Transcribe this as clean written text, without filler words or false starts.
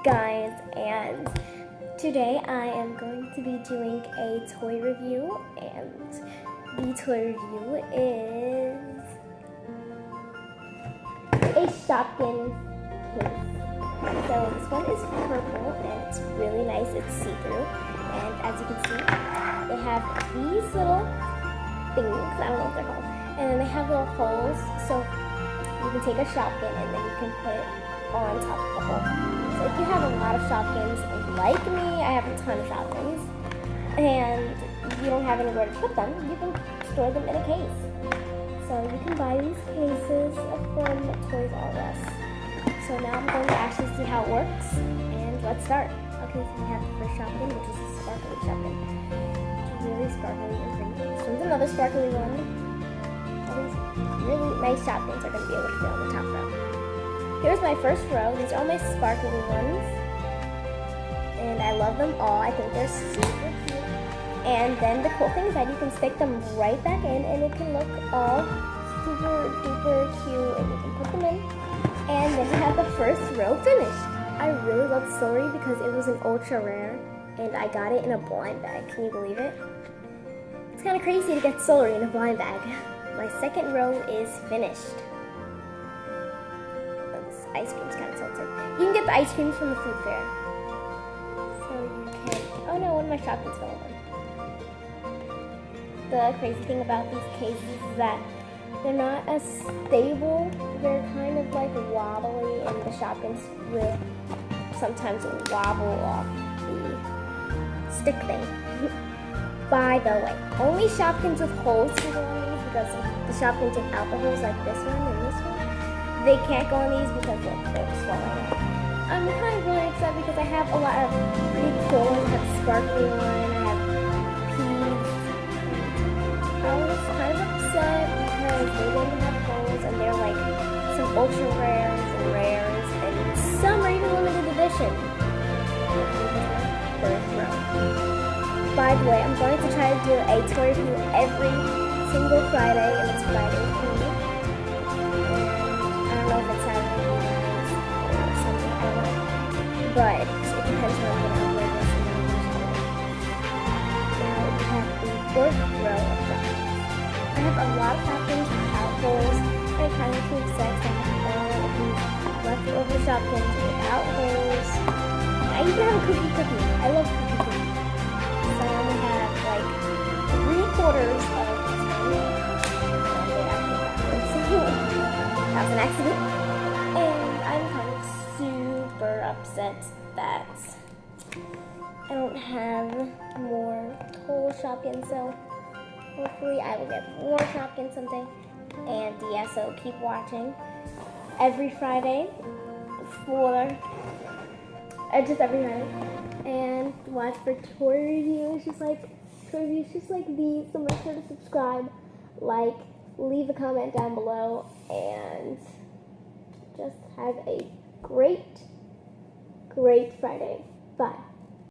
guys, and today I am going to be doing a toy review, and the toy review is a Shopkins case. So this one is purple and it's really nice, it's see-through, and as you can see they have these little things, I don't know what they're called, and then they have little holes, so you can take a Shopkin and then you can put it on top of the hole. So if you have a lot of Shopkins, like me, I have a ton of Shopkins, and you don't have anywhere to put them, you can store them in a case. So you can buy these cases from Toys R Us. So now I'm going to actually see how it works, and let's start. Okay, so we have the first Shopkin, which is a sparkly Shopkin. It's really sparkly and pretty. This one's another sparkly one. All these really nice Shopkins are going to be able to fit on the top row. Here's my first row. These are all my sparkly ones. And I love them all. I think they're super cute. And then the cool thing is that you can stick them right back in and it can look all super duper cute and you can put them in. And then you have the first row finished. I really love celery because it was an ultra rare and I got it in a blind bag. Can you believe it? It's kind of crazy to get celery in a blind bag. My second row is finished. Oh, this ice cream's kind of salted. You can get the ice creams from the food fair. So you can, oh no, one of my Shopkins fell over. The crazy thing about these cases is that they're not as stable. They're kind of like wobbly, and the Shopkins will sometimes wobble off the stick thing. By the way, only Shopkins with holes can go on these because the Shopkins without the holes, like this one and this one, they can't go on these because they're swallowing it. I'm kind of really upset because I have a lot of pretty cool ones. I have a sparkly one, I have peas. I was kind of upset because they didn't have holes and they're like some ultra rares and rares and some are even limited edition. First row. By the way, I'm going to try to do a toy review every single Friday, and it's Friday for me. And I don't know if it's Saturday for you guys or something, I don't know. But it depends on when I upload this and then now we have the fourth row of Shopkins. I have a lot of Shopkins without holes, and it kind of makes sense. I have all of these leftover Shopkins without holes. And I even have a cookie. I love cookie. So I only have like 3/4 of 10. And they actually backwards. That was an accident. And I'm kind of super upset that I don't have more whole Shopkins, so hopefully I will get more Shopkins someday. And yeah, so keep watching every Friday for just every Friday. And watch for toy reviews just like these. So make sure to subscribe, like, leave a comment down below, and just have a great Friday. Bye.